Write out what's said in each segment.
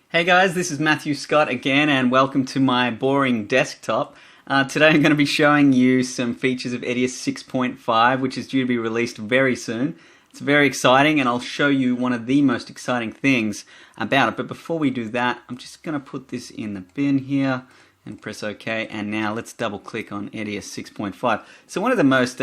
Hey guys, this is Matthew Scott again, and welcome to my boring desktop. Today I'm going to be showing you some features of Edius 6.5, which is due to be released very soon. It's very exciting, and I'll show you one of the most exciting things about it. But before we do that, I'm just going to put this in the bin here and press OK. And now let's double click on Edius 6.5. So one of the most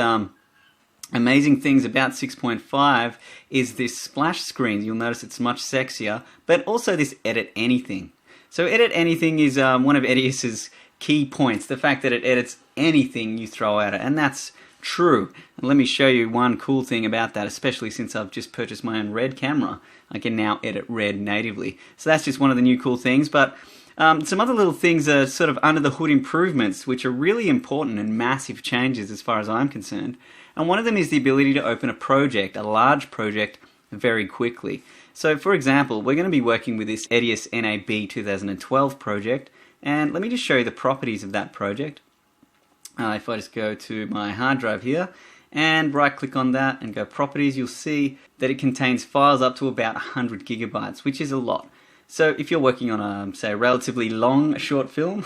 amazing things about 6.5 is this splash screen. You'll notice it's much sexier, but also this edit anything. So edit anything is one of Edius's key points, the fact that it edits anything you throw at it, and that's true. And let me show you one cool thing about that, especially since I've just purchased my own RED camera. I can now edit RED natively. So that's just one of the new cool things, but some other little things are sort of under the hood improvements, which are really important and massive changes as far as I'm concerned. And one of them is the ability to open a project, a large project, very quickly. So for example, we're going to be working with this Edius NAB 2012 project, and let me just show you the properties of that project. If I just go to my hard drive here and right click on that and go properties, you'll see that it contains files up to about 100 gigabytes, which is a lot. So if you're working on a, say, a relatively long short film,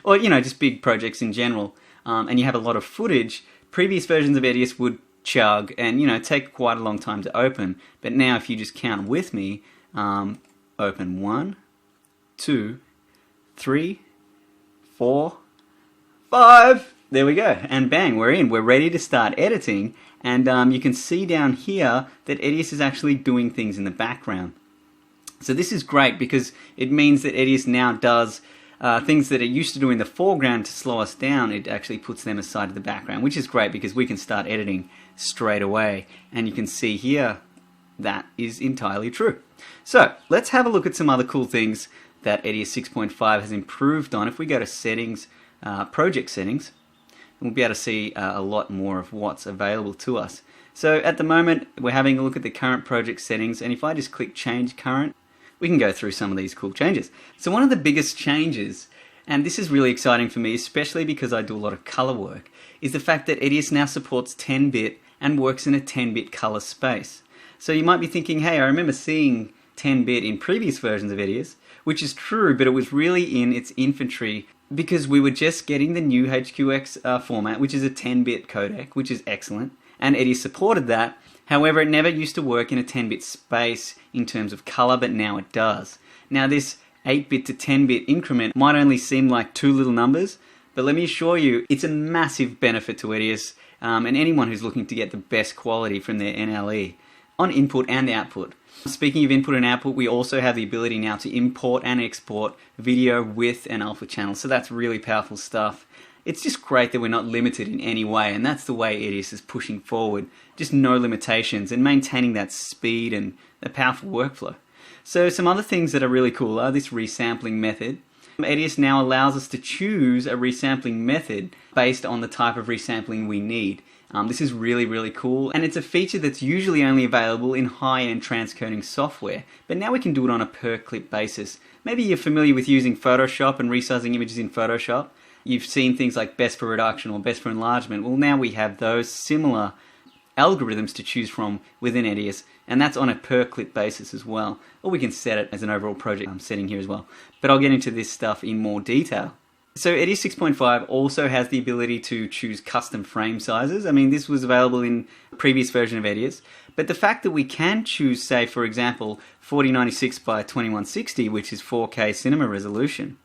or just big projects in general, and you have a lot of footage, previous versions of Edius would chug and take quite a long time to open. But now if you just count with me, open 1, 2, 3, 4, 5. There we go, and bang, we're in. We're ready to start editing, and you can see down here that Edius is actually doing things in the background. So this is great because it means that Edius now does things that it used to do in the foreground to slow us down. It actually puts them aside to the background, which is great because we can start editing straight away. And you can see here that is entirely true. So let's have a look at some other cool things that Edius 6.5 has improved on. If we go to settings, project settings, we'll be able to see a lot more of what's available to us. So at the moment we're having a look at the current project settings, and if I just click change current, we can go through some of these cool changes. So one of the biggest changes, and this is really exciting for me, especially because I do a lot of color work, is the fact that Edius now supports 10-bit and works in a 10-bit color space. So you might be thinking, hey, I remember seeing 10-bit in previous versions of Edius, which is true, but it was really in its infancy because we were just getting the new HQX format, which is a 10-bit codec, which is excellent, and Edius supported that. However, it never used to work in a 10-bit space in terms of color, but now it does. Now this 8-bit to 10-bit increment might only seem like two little numbers, but let me assure you, it's a massive benefit to Edius and anyone who's looking to get the best quality from their NLE on input and output. Speaking of input and output, we also have the ability now to import and export video with an alpha channel, so that's really powerful stuff. It's just great that we're not limited in any way, and that's the way Edius is pushing forward. Just no limitations and maintaining that speed and a powerful workflow. So some other things that are really cool are this resampling method. Edius now allows us to choose a resampling method based on the type of resampling we need. This is really, really cool, and it's a feature that's usually only available in high-end transcoding software, but now we can do it on a per-clip basis. Maybe you're familiar with using Photoshop and resizing images in Photoshop. You've seen things like best for reduction or best for enlargement. Well, now we have those similar algorithms to choose from within Edius, and that's on a per clip basis as well. Or we can set it as an overall project setting here as well. But I'll get into this stuff in more detail. So Edius 6.5 also has the ability to choose custom frame sizes. I mean, this was available in a previous version of Edius, but the fact that we can choose, say, for example, 4096 by 2160, which is 4K cinema resolution,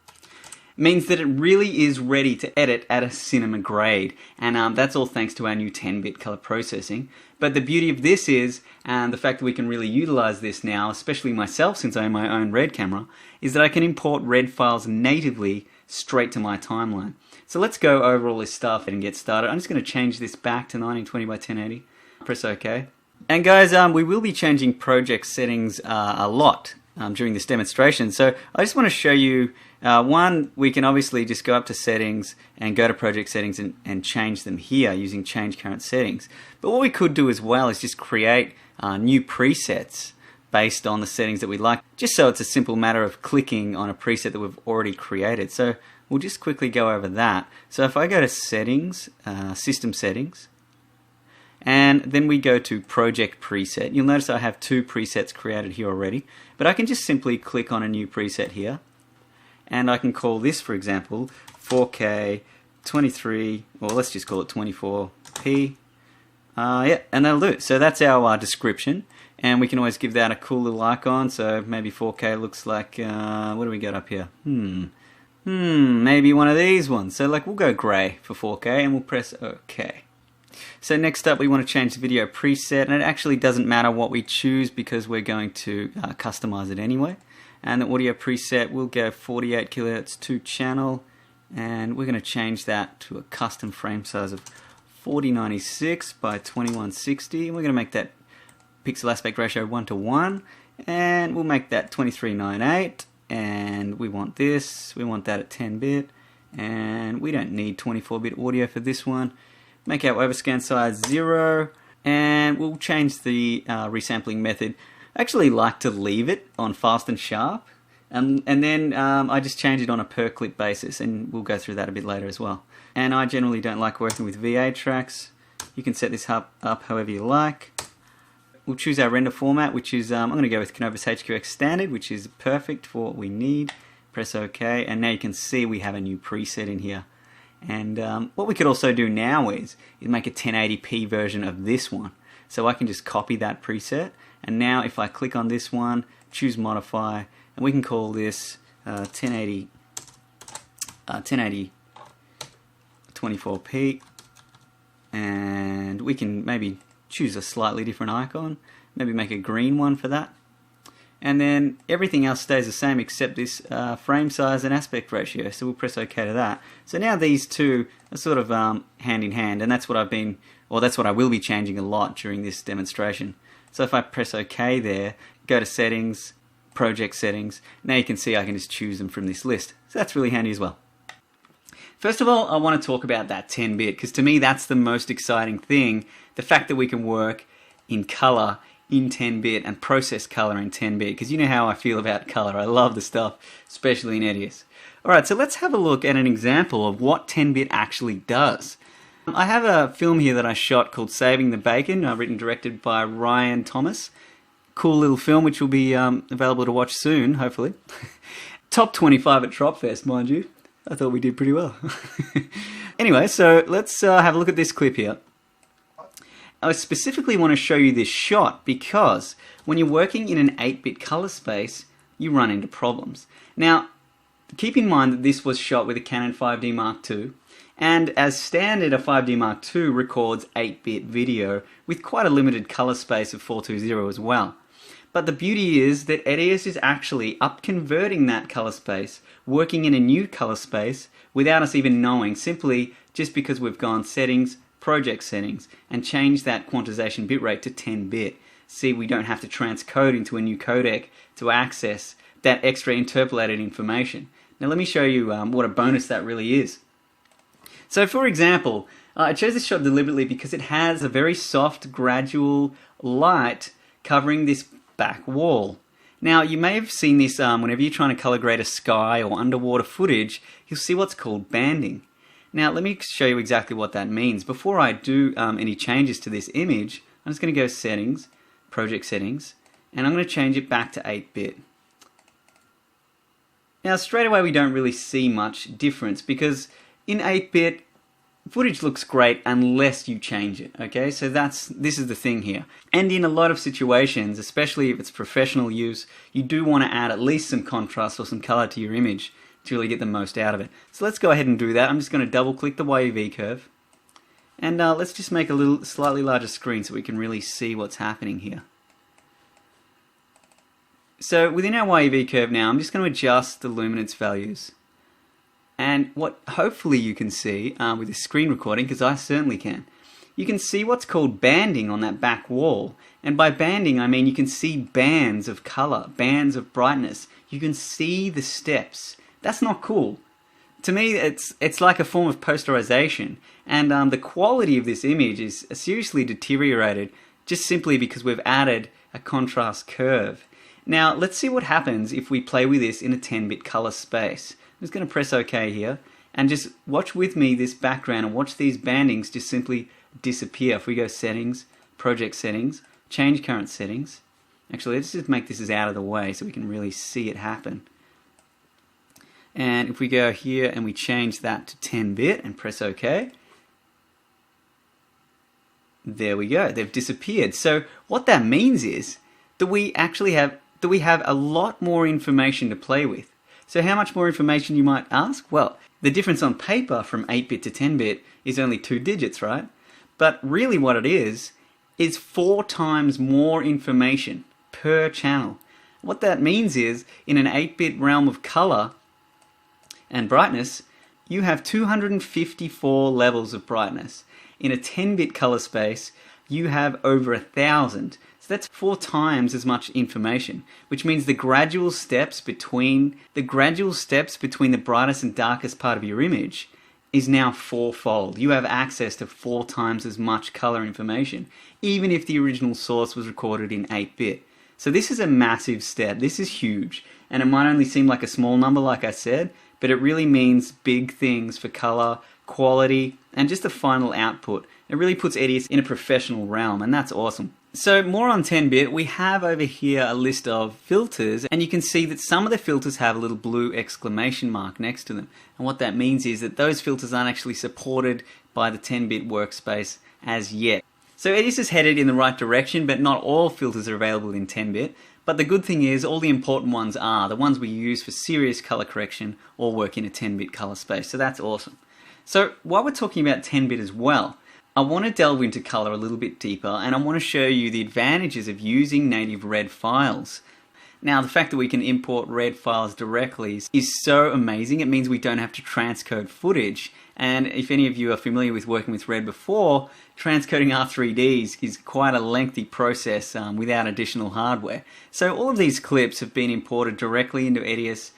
means that it really is ready to edit at a cinema grade, and that's all thanks to our new 10-bit color processing. But the beauty of this is, and the fact that we can really utilize this now, especially myself since I own my own RED camera, is that I can import RED files natively straight to my timeline. So let's go over all this stuff and get started. I'm just going to change this back to 1920 by 1080. Press OK. And guys, we will be changing project settings a lot during this demonstration. So I just want to show you, one, we can obviously just go up to settings and go to project settings and change them here using change current settings. But what we could do as well is just create new presets based on the settings that we like, just so it's a simple matter of clicking on a preset that we've already created. So we'll just quickly go over that. So if I go to settings, system settings, and then we go to project preset, you'll notice I have two presets created here already, but I can just simply click on a new preset here, and I can call this, for example, 4K 23, or let's just call it 24p. Yeah, and that'll do it. So that's our description, and we can always give that a cool little icon. So maybe 4K looks like, what do we got up here? Maybe one of these ones. So like we'll go grey for 4K, and we'll press OK. So next up we want to change the video preset, and it actually doesn't matter what we choose because we're going to customize it anyway. And the audio preset will go 48 kHz to channel, and we're going to change that to a custom frame size of 4096 by 2160, and we're going to make that pixel aspect ratio 1:1, and we'll make that 2398, and we want this, we want that at 10-bit, and we don't need 24-bit audio for this one. Make our overscan size 0, and we'll change the resampling method. I actually like to leave it on fast and sharp, and then I just change it on a per clip basis, and we'll go through that a bit later as well. And I generally don't like working with VA tracks. You can set this up however you like. We'll choose our render format, which is, I'm going to go with Canvas HQX Standard, which is perfect for what we need. Press OK, and now you can see we have a new preset in here. And what we could also do now is make a 1080p version of this one. So I can just copy that preset, and now if I click on this one, choose Modify, and we can call this 1080 24p, and we can maybe choose a slightly different icon, maybe make a green one for that, and then everything else stays the same except this frame size and aspect ratio, so we'll press OK to that. So now these two are sort of hand in hand, and that's what that's what I will be changing a lot during this demonstration. So if I press OK there, go to settings, project settings, now you can see I can just choose them from this list, so that's really handy as well. First of all, I want to talk about that 10-bit, because to me that's the most exciting thing, the fact that we can work in color in 10-bit and process color in 10-bit, because you know how I feel about color. I love the stuff, especially in Edius. Alright, so let's have a look at an example of what 10-bit actually does. I have a film here that I shot called Saving the Bacon, written and directed by Ryan Thomas. Cool little film which will be available to watch soon, hopefully. Top 25 at Tropfest, mind you. I thought we did pretty well. Anyway, so let's have a look at this clip here. I specifically want to show you this shot because when you're working in an 8-bit color space, you run into problems. Now, keep in mind that this was shot with a Canon 5D Mark II, and as standard, a 5D Mark II records 8-bit video with quite a limited color space of 420 as well. But the beauty is that Edius is actually up-converting that color space, working in a new color space without us even knowing, simply just because we've gone settings, project settings, and changed that quantization bitrate to 10-bit. See, we don't have to transcode into a new codec to access that extra interpolated information. Now let me show you what a bonus that really is. So for example, I chose this shot deliberately because it has a very soft, gradual light covering this back wall. Now you may have seen this whenever you're trying to color grade a sky or underwater footage, you'll see what's called banding. Now let me show you exactly what that means. Before I do any changes to this image, I'm just going to go settings, project settings, and I'm going to change it back to 8-bit. Now straight away we don't really see much difference because in 8-bit footage looks great unless you change it, okay? So this is the thing here. And in a lot of situations, especially if it's professional use, you do want to add at least some contrast or some color to your image to really get the most out of it. So let's go ahead and do that. I'm just going to double click the YUV curve, and let's just make a slightly larger screen so we can really see what's happening here. So within our YUV curve now, I'm just going to adjust the luminance values. And what hopefully you can see with this screen recording, because I certainly can, you can see what's called banding on that back wall. And by banding I mean you can see bands of color, bands of brightness. You can see the steps. That's not cool. To me it's like a form of posterization, and the quality of this image is seriously deteriorated just simply because we've added a contrast curve. Now let's see what happens if we play with this in a 10-bit color space. just going to press OK here, and just watch with me this background and watch these bandings just simply disappear. If we go settings, project settings, change current settings. Actually, let's just make this as out of the way so we can really see it happen. And if we go here and we change that to 10-bit and press OK, there we go, they've disappeared. So what that means is that we have a lot more information to play with. So how much more information, you might ask? Well, the difference on paper from 8-bit to 10-bit is only 2 digits, right? But really what it is 4 times more information per channel. What that means is, in an 8-bit realm of color and brightness, you have 254 levels of brightness. In a 10-bit color space, you have over 1,000. So that's 4 times as much information, which means the gradual steps between the brightest and darkest part of your image is now 4-fold. You have access to 4 times as much color information, even if the original source was recorded in 8-bit. So this is a massive step. This is huge, and it might only seem like a small number, like I said, but it really means big things for color, quality, and just the final output. It really puts Edius in a professional realm, and that's awesome. So more on 10-bit, we have over here a list of filters, and you can see that some of the filters have a little blue exclamation mark next to them. And what that means is that those filters aren't actually supported by the 10-bit workspace as yet. So Edius is headed in the right direction, but not all filters are available in 10-bit. But the good thing is, all the important ones are. The ones we use for serious color correction all work in a 10-bit color space, so that's awesome. So while we're talking about 10-bit as well, I want to delve into color a little bit deeper, and I want to show you the advantages of using native red files. Now, the fact that we can import red files directly is so amazing. It means we don't have to transcode footage. And if any of you are familiar with working with red before, transcoding R3Ds is quite a lengthy process without additional hardware. So all of these clips have been imported directly into Edius,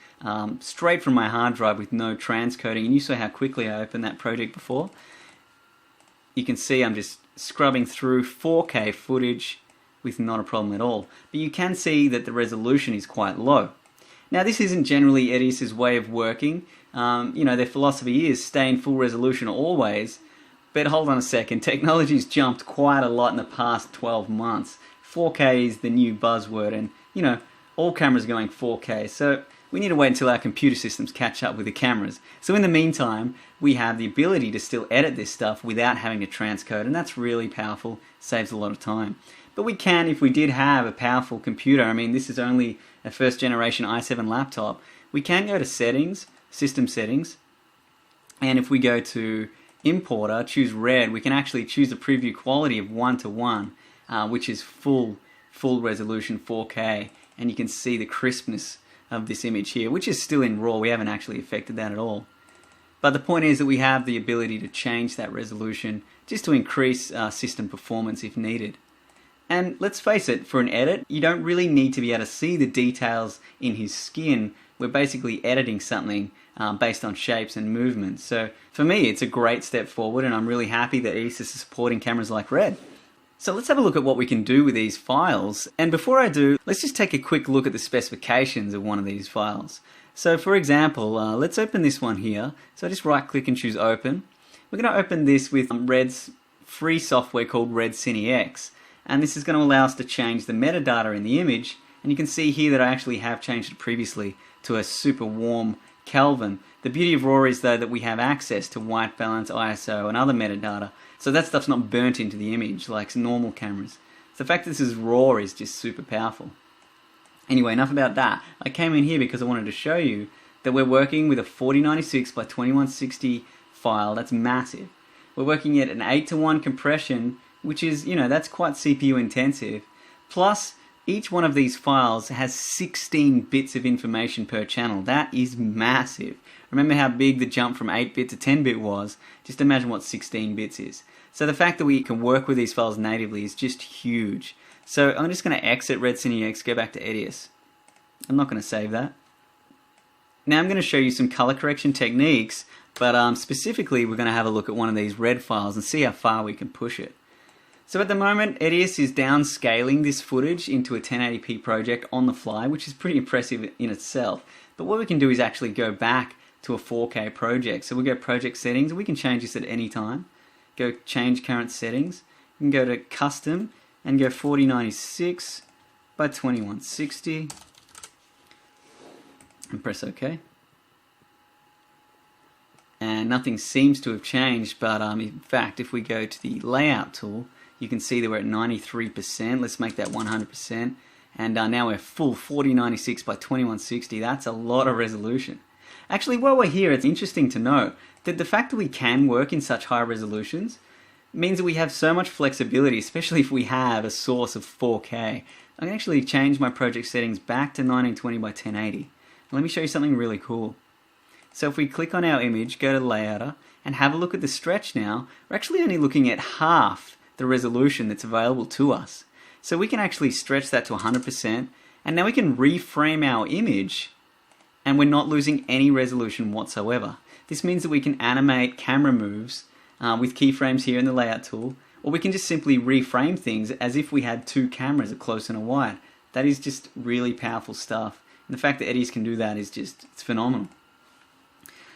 straight from my hard drive with no transcoding. And you saw how quickly I opened that project before. You can see I'm just scrubbing through 4K footage with not a problem at all. But you can see that the resolution is quite low. Now, this isn't generally Edius's way of working. Their philosophy is stay in full resolution always. But hold on a second, technology's jumped quite a lot in the past 12 months. 4K is the new buzzword, and all cameras are going 4K. So we need to wait until our computer systems catch up with the cameras. So in the meantime, we have the ability to still edit this stuff without having to transcode, and that's really powerful, saves a lot of time. But we can, if we did have a powerful computer, I mean, this is only a first generation i7 laptop, we can go to settings, system settings, and if we go to importer, choose red, we can actually choose the preview quality of 1:1, which is full resolution 4K, and you can see the crispness of this image here, which is still in RAW. We haven't actually affected that at all. But the point is that we have the ability to change that resolution just to increase system performance if needed. And let's face it, for an edit, you don't really need to be able to see the details in his skin. We're basically editing something based on shapes and movements. So for me, it's a great step forward, and I'm really happy that Edius is supporting cameras like Red. So let's have a look at what we can do with these files. And before I do, let's just take a quick look at the specifications of one of these files. So for example, let's open this one here. So I just right click and choose open. We're going to open this with Red's free software called Red CineX. And this is going to allow us to change the metadata in the image. And you can see here that I actually have changed it previously to a super warm Kelvin. The beauty of RAW is though that we have access to white balance, ISO and other metadata. So that stuff's not burnt into the image like normal cameras. So the fact that this is RAW is just super powerful. Anyway, enough about that. I came in here because I wanted to show you that we're working with a 4096 by 2160 file. That's massive. We're working at an 8:1 compression, which is, that's quite CPU intensive. Plus, each one of these files has 16 bits of information per channel. That is massive. Remember how big the jump from 8-bit to 10-bit was? Just imagine what 16 bits is. So the fact that we can work with these files natively is just huge. So I'm just going to exit Red CineX, go back to Edius. I'm not going to save that. Now I'm going to show you some color correction techniques, but specifically we're going to have a look at one of these red files and see how far we can push it. So at the moment, Edius is downscaling this footage into a 1080p project on the fly, which is pretty impressive in itself. But what we can do is actually go back to a 4K project. So we'll go project settings, and we can change this at any time. Go change current settings. You can go to custom and go 4096 by 2160 and press OK. And nothing seems to have changed, but in fact, if we go to the layout tool, you can see that we're at 93%. Let's make that 100%. And now we're full 4096 by 2160. That's a lot of resolution. Actually, while we're here, it's interesting to note that the fact that we can work in such high resolutions means that we have so much flexibility, especially if we have a source of 4K. I can actually change my project settings back to 1920 by 1080. Let me show you something really cool. So if we click on our image, go to Layouter, and have a look at the stretch now, we're actually only looking at half the resolution that's available to us. So we can actually stretch that to 100%, and now we can reframe our image, and we're not losing any resolution whatsoever. This means that we can animate camera moves with keyframes here in the Layout tool, or we can just simply reframe things as if we had two cameras, a close and a wide. That is just really powerful stuff. And the fact that Edius can do that is just, it's phenomenal.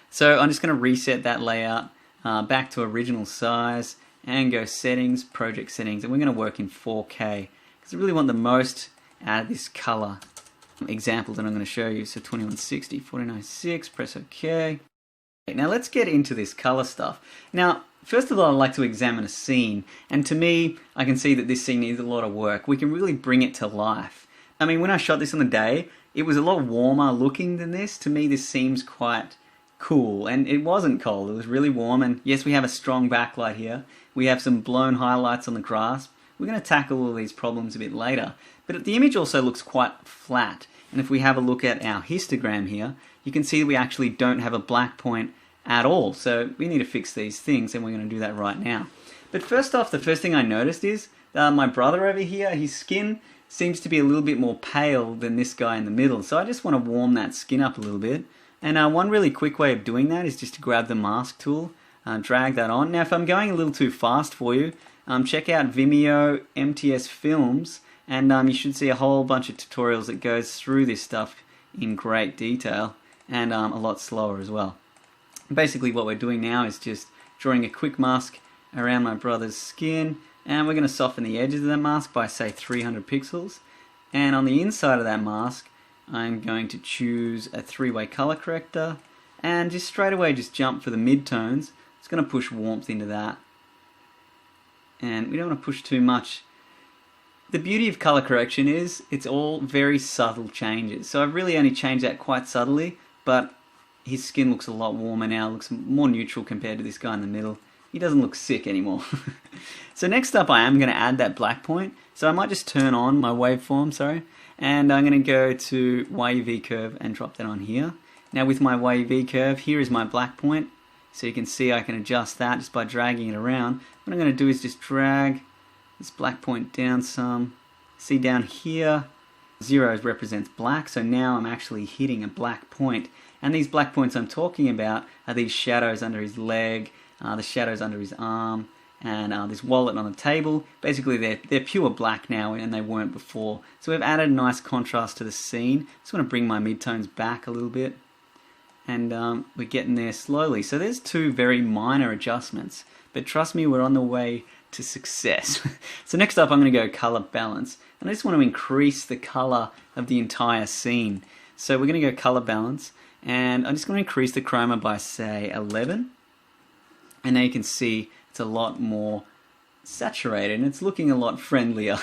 So I'm just going to reset that layout back to original size and go settings, project settings, and we're going to work in 4K because I really want the most out of this color example that I'm going to show you. So 2160, 4096, press OK. Now let's get into this color stuff. Now, first of all, I'd like to examine a scene, and to me, I can see that this scene needs a lot of work. We can really bring it to life. I mean, when I shot this on the day, it was a lot warmer looking than this. To me, this seems quite cool, and it wasn't cold. It was really warm, and yes, we have a strong backlight here. We have some blown highlights on the grass. We're going to tackle all these problems a bit later, but the image also looks quite flat, and if we have a look at our histogram here, you can see that we actually don't have a black point at all, so we need to fix these things, and we're going to do that right now. But first off, the first thing I noticed is my brother over here, his skin seems to be a little bit more pale than this guy in the middle, so I just want to warm that skin up a little bit. And one really quick way of doing that is just to grab the mask tool, drag that on. Now if I'm going a little too fast for you, check out Vimeo MTS Films, and you should see a whole bunch of tutorials that goes through this stuff in great detail, and a lot slower as well. Basically what we're doing now is just drawing a quick mask around my brother's skin, and we're going to soften the edges of that mask by say 300 pixels, and on the inside of that mask I'm going to choose a three-way color corrector and just straight away just jump for the midtones. It's going to push warmth into that, and we don't want to push too much. The beauty of color correction is it's all very subtle changes, so I've really only changed that quite subtly, but his skin looks a lot warmer now, looks more neutral compared to this guy in the middle. He doesn't look sick anymore. So next up I am going to add that black point, so I might just turn on my waveform, and I'm going to go to YUV curve and drop that on here. Now with my YUV curve, here is my black point, so you can see I can adjust that just by dragging it around. What I'm going to do is just drag this black point down some. See down here, 0 represents black, so now I'm actually hitting a black point. And these black points I'm talking about are these shadows under his leg, the shadows under his arm, and this wallet on the table. Basically they're pure black now, and they weren't before. So we've added a nice contrast to the scene. Just want to bring my midtones back a little bit, and we're getting there slowly. So there's two very minor adjustments, but trust me, we're on the way to success. So next up I'm going to go color balance, and I just want to increase the color of the entire scene. So we're going to go color balance, and I'm just going to increase the chroma by say 11, and now you can see it's a lot more saturated and it's looking a lot friendlier.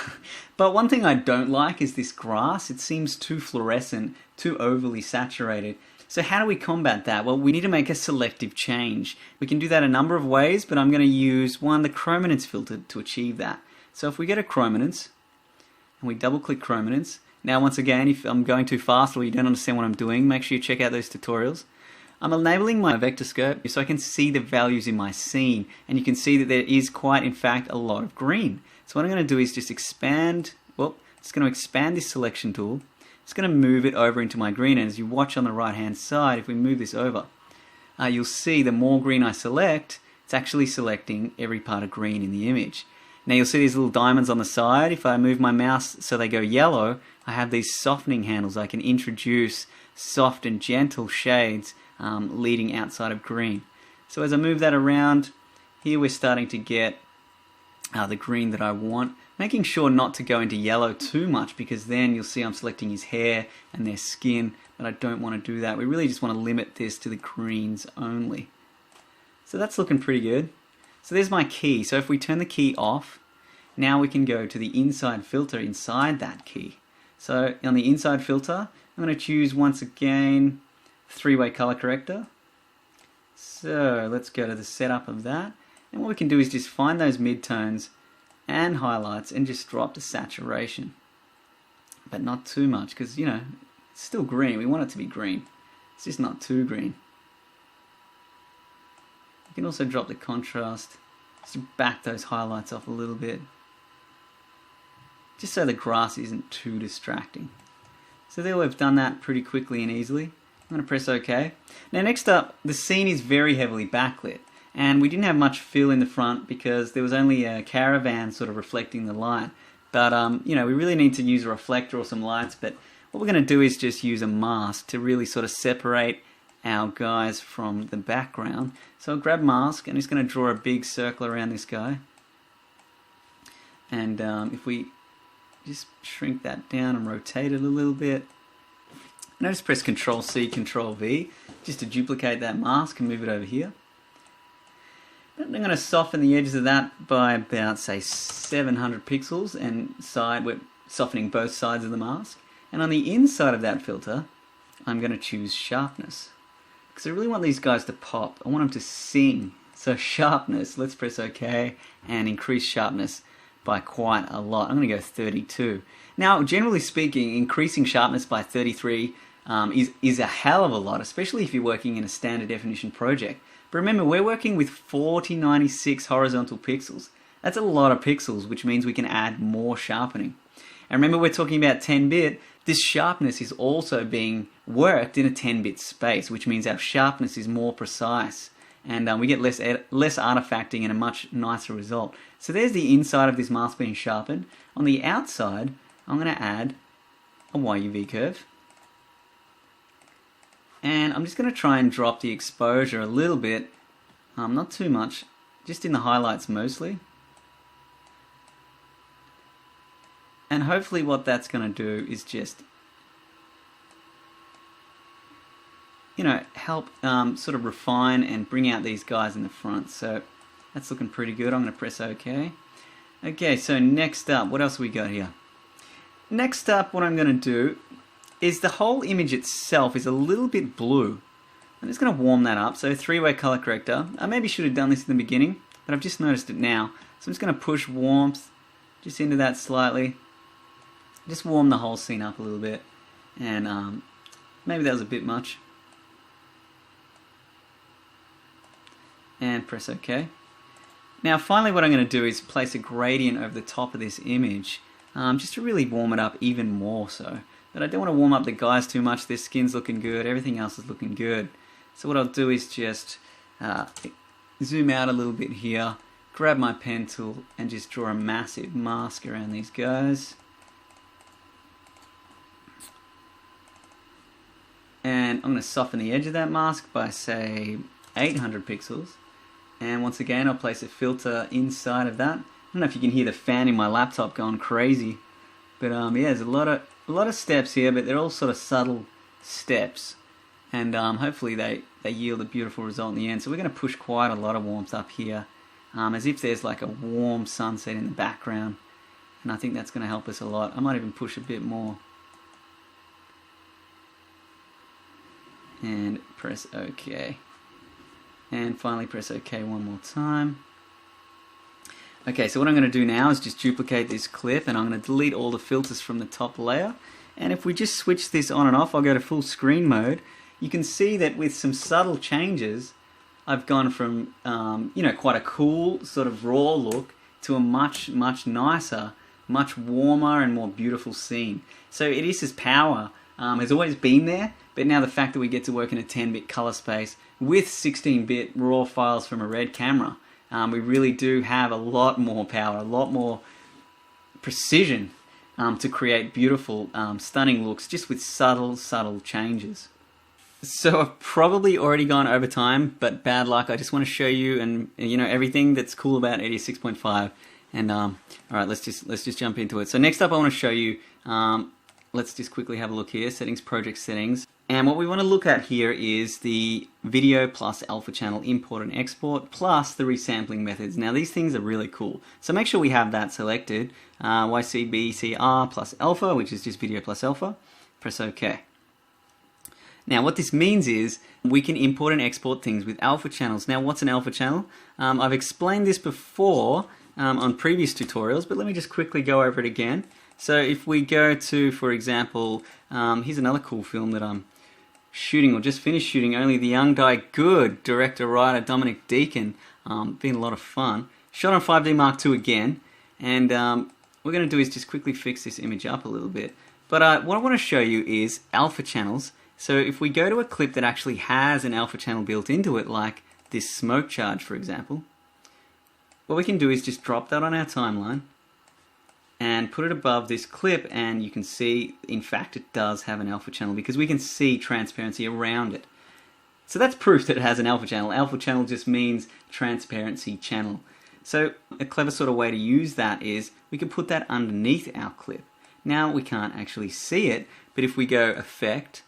But one thing I don't like is this grass. It seems too fluorescent, too overly saturated. So how do we combat that? Well, we need to make a selective change. We can do that a number of ways, but I'm going to use the chrominance filter to achieve that. So if we go to chrominance and we double click chrominance, now once again, if I'm going too fast or you don't understand what I'm doing, make sure you check out those tutorials. I'm enabling my vector scope so I can see the values in my scene, and you can see that there is quite in fact a lot of green. So what I'm going to do is just expand, it's going to expand this selection tool. It's going to move it over into my green, and as you watch on the right hand side, if we move this over, you'll see the more green I select, it's actually selecting every part of green in the image. Now you'll see these little diamonds on the side. If I move my mouse so they go yellow, I have these softening handles. I can introduce soft and gentle shades leading outside of green. So as I move that around, here we're starting to get the green that I want, making sure not to go into yellow too much, because then you'll see I'm selecting his hair and their skin, but I don't want to do that. We really just want to limit this to the greens only. So that's looking pretty good. So there's my key. So if we turn the key off, now we can go to the inside filter inside that key. So on the inside filter, I'm going to choose once again three-way color corrector. So let's go to the setup of that. And what we can do is just find those midtones and highlights and just drop the saturation. But not too much, because, you know, it's still green. We want it to be green. It's just not too green. You can also drop the contrast, just to back those highlights off a little bit, just so the grass isn't too distracting. So there we've done that pretty quickly and easily. I'm going to press OK. Now next up, the scene is very heavily backlit, and we didn't have much fill in the front because there was only a caravan sort of reflecting the light. But you know, we really need to use a reflector or some lights, but what we're going to do is just use a mask to really sort of separate our guys from the background. So I'll grab mask and just going to draw a big circle around this guy. And if we just shrink that down and rotate it a little bit, and I just press Control C, Control V, just to duplicate that mask and move it over here. And I'm going to soften the edges of that by about, say, 700 pixels, and we're softening both sides of the mask. And on the inside of that filter, I'm going to choose sharpness, because I really want these guys to pop. I want them to sing. So sharpness, let's press OK and increase sharpness by quite a lot. I'm going to go 32. Now, generally speaking, increasing sharpness by 33 is a hell of a lot, especially if you're working in a standard definition project. But remember, we're working with 4096 horizontal pixels. That's a lot of pixels, which means we can add more sharpening. And remember, we're talking about 10-bit. This sharpness is also being worked in a 10-bit space, which means our sharpness is more precise. And we get less artifacting and a much nicer result. So there's the inside of this mask being sharpened. On the outside, I'm going to add a YUV curve. And I'm just going to try and drop the exposure a little bit, not too much, just in the highlights mostly. And hopefully what that's going to do is just, you know, help sort of refine and bring out these guys in the front. So that's looking pretty good. I'm going to press OK. Okay, so next up, what else have we got here? Next up, what I'm going to do is the whole image itself is a little bit blue. I'm just going to warm that up. So three-way color corrector. I maybe should have done this in the beginning, but I've just noticed it now. So I'm just going to push warmth just into that slightly. Just warm the whole scene up a little bit. And maybe that was a bit much. And press OK. Now finally what I'm going to do is place a gradient over the top of this image, just to really warm it up even more so. But I don't want to warm up the guys too much. Their skin's looking good, everything else is looking good. So what I'll do is just zoom out a little bit here, grab my pen tool and just draw a massive mask around these guys. And I'm going to soften the edge of that mask by, say, 800 pixels. And once again, I'll place a filter inside of that. I don't know if you can hear the fan in my laptop going crazy. But yeah, there's a lot of steps here, but they're all sort of subtle steps. And hopefully they yield a beautiful result in the end. So we're going to push quite a lot of warmth up here, as if there's like a warm sunset in the background. And I think that's going to help us a lot. I might even push a bit more. And press OK. And finally press OK one more time. Okay, so what I'm going to do now is just duplicate this clip, and I'm going to delete all the filters from the top layer. And if we just switch this on and off, I'll go to full screen mode. You can see that with some subtle changes, I've gone from you know, quite a cool sort of raw look to a much nicer, much warmer and more beautiful scene. So Edius's power has always been there, but now the fact that we get to work in a 10-bit color space with 16-bit raw files from a Red camera, we really do have a lot more power, a lot more precision to create beautiful, stunning looks just with subtle changes. So I've probably already gone over time, but bad luck. I just want to show you and everything that's cool about Edius 6.5. And all right, let's just jump into it. So next up, I want to show you. Let's just quickly have a look here. Settings, project settings. And what we want to look at here is the video plus alpha channel import and export plus the resampling methods. Now these things are really cool. So make sure we have that selected. YCBCR plus alpha, which is just video plus alpha. Press OK. Now what this means is we can import and export things with alpha channels. Now what's an alpha channel? I've explained this before on previous tutorials, but let me just quickly go over it again. So if we go to, for example, here's another cool film that I'm shooting or just finished shooting, Only the Young Die Good, director-writer Dominic Deacon. Been a lot of fun. Shot on 5D Mark II again, and what we're going to do is just quickly fix this image up a little bit. But what I want to show you is alpha channels. So if we go to a clip that actually has an alpha channel built into it, like this smoke charge, for example, what we can do is just drop that on our timeline and put it above this clip, and you can see, in fact, it does have an alpha channel because we can see transparency around it. So that's proof that it has an alpha channel. Alpha channel just means transparency channel. So a clever sort of way to use that is we can put that underneath our clip. Now we can't actually see it, but if we go Effect,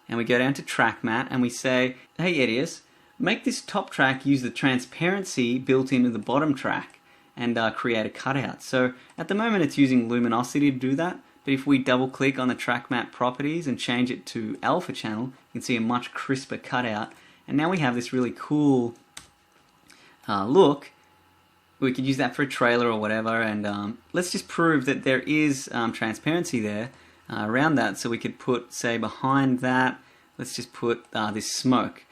and we go down to Track Matte, and we say, hey Edius, make this top track use the transparency built into the bottom track, and create a cutout. So at the moment it's using luminosity to do that, but if we double click on the track map properties and change it to alpha channel, you can see a much crisper cutout, and now we have this really cool look. We could use that for a trailer or whatever, and let's just prove that there is transparency there around that. So we could put, say, behind that, let's just put this smoke.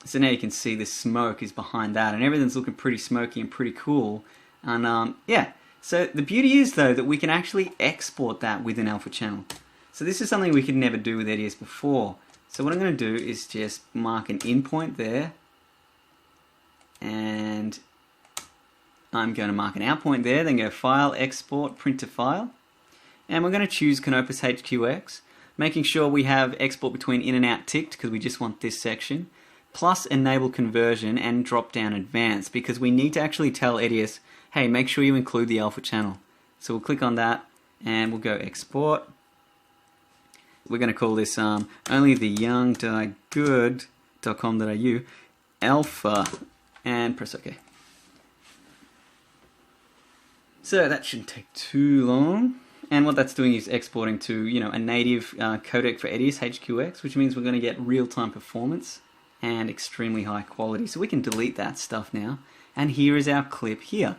So now you can see the smoke is behind that, and everything's looking pretty smoky and pretty cool. And yeah, so the beauty is though that we can actually export that with an alpha channel. So this is something we could never do with Edius before. So what I'm going to do is just mark an in point there, and I'm going to mark an out point there, then go File, Export, Print to File, and we're going to choose Canopus HQX, making sure we have export between in and out ticked because we just want this section, plus enable conversion and drop down advanced because we need to actually tell Edius, hey, make sure you include the alpha channel. So we'll click on that and we'll go export. We're going to call this onlytheyoungdiegood.com.au alpha and press OK. So that shouldn't take too long. And what that's doing is exporting to a native codec for Edius HQX, which means we're going to get real-time performance and extremely high quality. So we can delete that stuff now. And here is our clip here.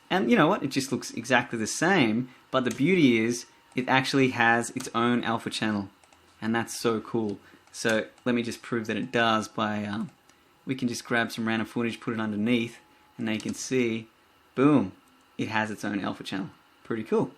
And you know what? It just looks exactly the same, but the beauty is it actually has its own alpha channel. And that's so cool. So let me just prove that it does by, we can just grab some random footage, put it underneath, and now you can see, boom, it has its own alpha channel. Pretty cool.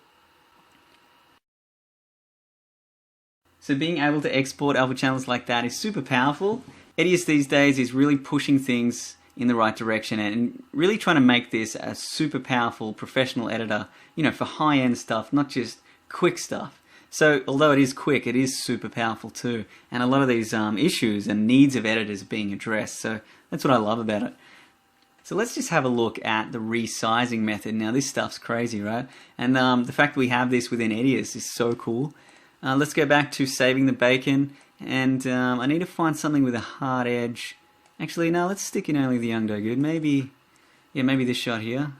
So being able to export alpha channels like that is super powerful. Edius these days is really pushing things in the right direction and really trying to make this a super powerful professional editor, for high-end stuff, not just quick stuff. So although it is quick, it is super powerful too. And a lot of these issues and needs of editors are being addressed. So that's what I love about it. So let's just have a look at the resizing method. Now this stuff's crazy, right? And the fact that we have this within Edius is so cool. Let's go back to saving the bacon, and I need to find something with a hard edge. Actually, no, let's stick in Only the Young Die Good. Maybe this shot here.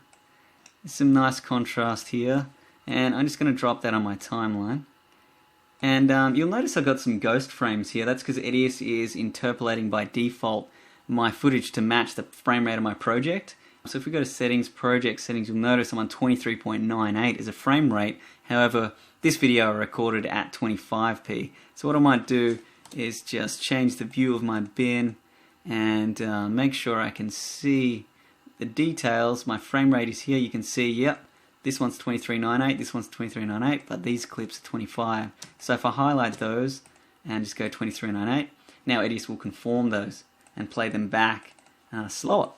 There's some nice contrast here, and I'm just going to drop that on my timeline. And you'll notice I've got some ghost frames here. That's because Edius is interpolating by default my footage to match the frame rate of my project. So if we go to settings, project settings, you'll notice I'm on 23.98 as a frame rate. However, this video I recorded at 25p. So what I might do is just change the view of my bin and make sure I can see the details. My frame rate is here. You can see, yep, this one's 23.98, this one's 23.98, but these clips are 25. So if I highlight those and just go 23.98, now Edius will conform those and play them back slower.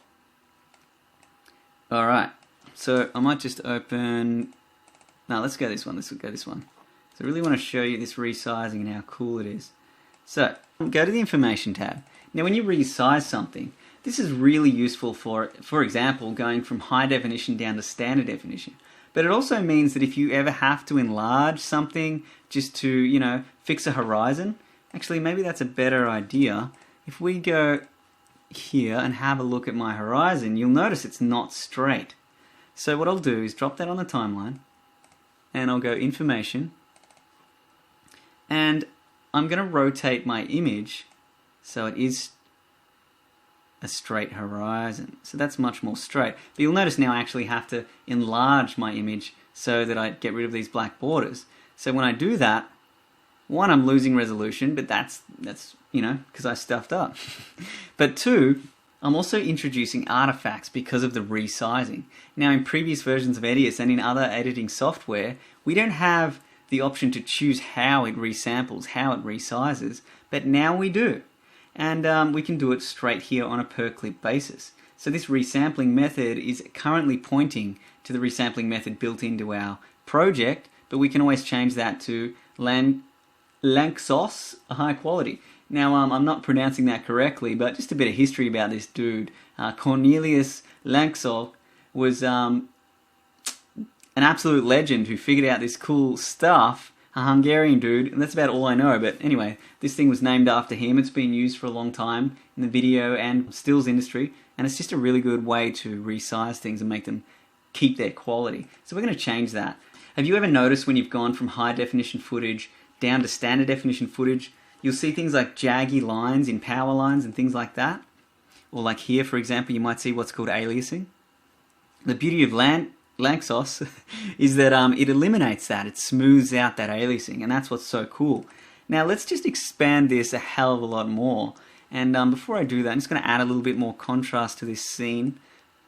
Alright, so I might just open, no, let's go this one, So I really want to show you this resizing and how cool it is. So, go to the Information tab. Now when you resize something, this is really useful for example, going from high definition down to standard definition. But it also means that if you ever have to enlarge something just to, you know, fix a horizon, actually maybe that's a better idea. If we go here and have a look at my horizon, you'll notice it's not straight. So what I'll do is drop that on the timeline, and I'll go Information, and I'm going to rotate my image so it is a straight horizon. So that's much more straight. But you'll notice now I actually have to enlarge my image so that I get rid of these black borders. So when I do that, one, I'm losing resolution, but that's you know, because I stuffed up. But two, I'm also introducing artifacts because of the resizing. Now in previous versions of Edius and in other editing software, we don't have the option to choose how it resamples, how it resizes, but now we do. And we can do it straight here on a per clip basis. So this resampling method is currently pointing to the resampling method built into our project, but we can always change that to Lanczos high quality. Now I'm not pronouncing that correctly, but just a bit of history about this dude. Cornelius Lanczos was an absolute legend who figured out this cool stuff. A Hungarian dude, and that's about all I know. But anyway, this thing was named after him. It's been used for a long time in the video and stills industry, and it's just a really good way to resize things and make them keep their quality. So we're going to change that. Have you ever noticed when you've gone from high definition footage down to standard definition footage, you'll see things like jaggy lines in power lines and things like that? Or like here, for example, you might see what's called aliasing. The beauty of Lanczos is that it eliminates that. It smooths out that aliasing, and that's what's so cool. Now let's just expand this a hell of a lot more. And before I do that, I'm just going to add a little bit more contrast to this scene,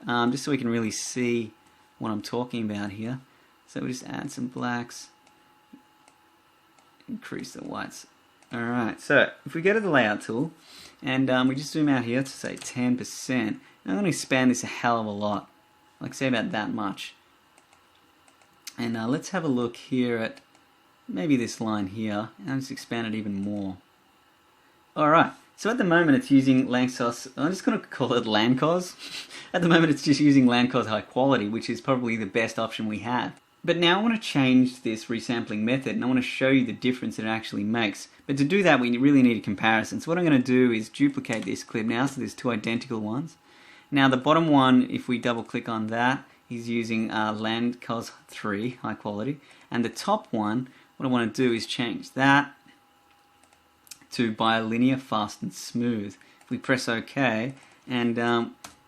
just so we can really see what I'm talking about here. So we just add some blacks, increase the whites. Alright, so if we go to the layout tool, and we just zoom out here to say 10%, and I'm going to expand this a hell of a lot, like say about that much. And let's have a look here at maybe this line here, and I'll just expand it even more. Alright, so at the moment it's using Lanczos, I'm just going to call it Lanczos. At the moment it's just using Lanczos high quality, which is probably the best option we have. But now I want to change this resampling method, and I want to show you the difference that it actually makes. But to do that we really need a comparison. So what I'm going to do is duplicate this clip now, so there's two identical ones. Now the bottom one, if we double click on that, is using Lanczos 3 high quality, and the top one, what I want to do is change that to bilinear fast and smooth. If we press OK, and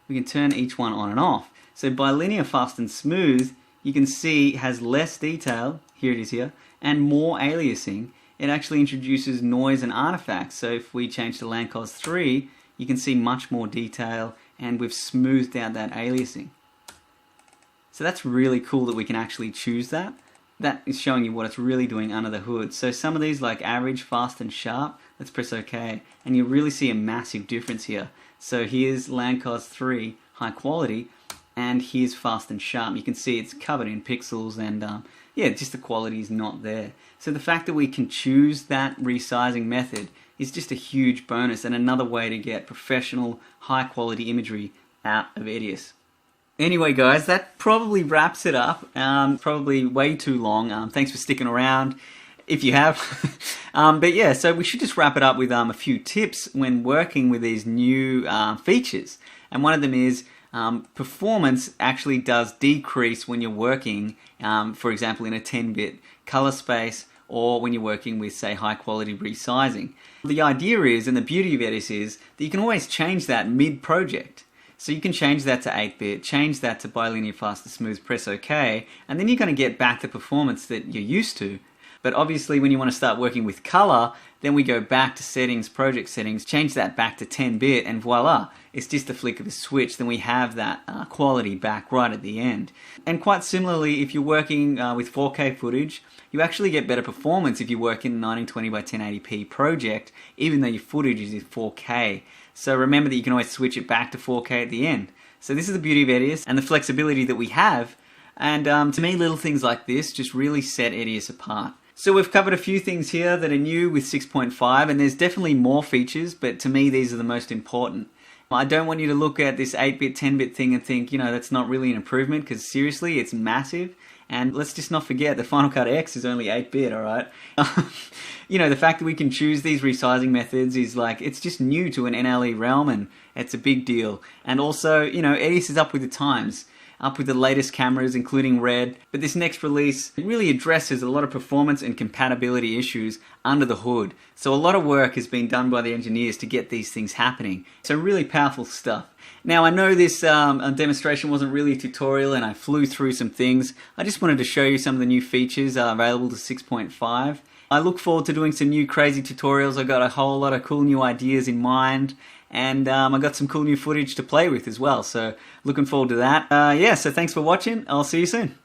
we can turn each one on and off. So bilinear fast and smooth, you can see has less detail, here it is here, and more aliasing. It actually introduces noise and artifacts. So if we change to Lanczos 3, you can see much more detail, and we've smoothed out that aliasing. So that's really cool that we can actually choose that. That is showing you what it's really doing under the hood. So some of these like average, fast and sharp, let's press OK, and you'll really see a massive difference here. So here's Lanczos 3 high quality, and here's fast and sharp. You can see it's covered in pixels, and yeah, just the quality is not there. So the fact that we can choose that resizing method is just a huge bonus, and another way to get professional high quality imagery out of Edius. Anyway guys, that probably wraps it up. Probably way too long. Thanks for sticking around, if you have. But yeah, so we should just wrap it up with a few tips when working with these new features. And one of them is performance actually does decrease when you're working, for example, in a 10-bit color space, or when you're working with, say, high quality resizing. The idea is, and the beauty of Edius is, that you can always change that mid-project. So you can change that to 8-bit, change that to bilinear fast and smooth, press OK, and then you're going to get back the performance that you're used to. But obviously when you want to start working with color, then we go back to settings, project settings, change that back to 10-bit, and voila, it's just a flick of a switch. Then we have that quality back right at the end. And quite similarly, if you're working with 4K footage, you actually get better performance if you work in a 1920 by 1080p project, even though your footage is in 4K. So remember that you can always switch it back to 4K at the end. So this is the beauty of Edius and the flexibility that we have. And to me, little things like this just really set Edius apart. So we've covered a few things here that are new with 6.5, and there's definitely more features, but to me these are the most important. I don't want you to look at this 8-bit, 10-bit thing and think, that's not really an improvement, because seriously, it's massive. And let's just not forget that Final Cut X is only 8-bit, alright? The fact that we can choose these resizing methods is it's just new to an NLE realm, and it's a big deal. And also, Edius is up with the times, up with the latest cameras, including Red. But this next release really addresses a lot of performance and compatibility issues under the hood. So a lot of work has been done by the engineers to get these things happening. So really powerful stuff. Now I know this demonstration wasn't really a tutorial and I flew through some things. I just wanted to show you some of the new features available to 6.5. I look forward to doing some new crazy tutorials. I got a whole lot of cool new ideas in mind. And I got some cool new footage to play with as well, so looking forward to that. So thanks for watching. I'll see you soon.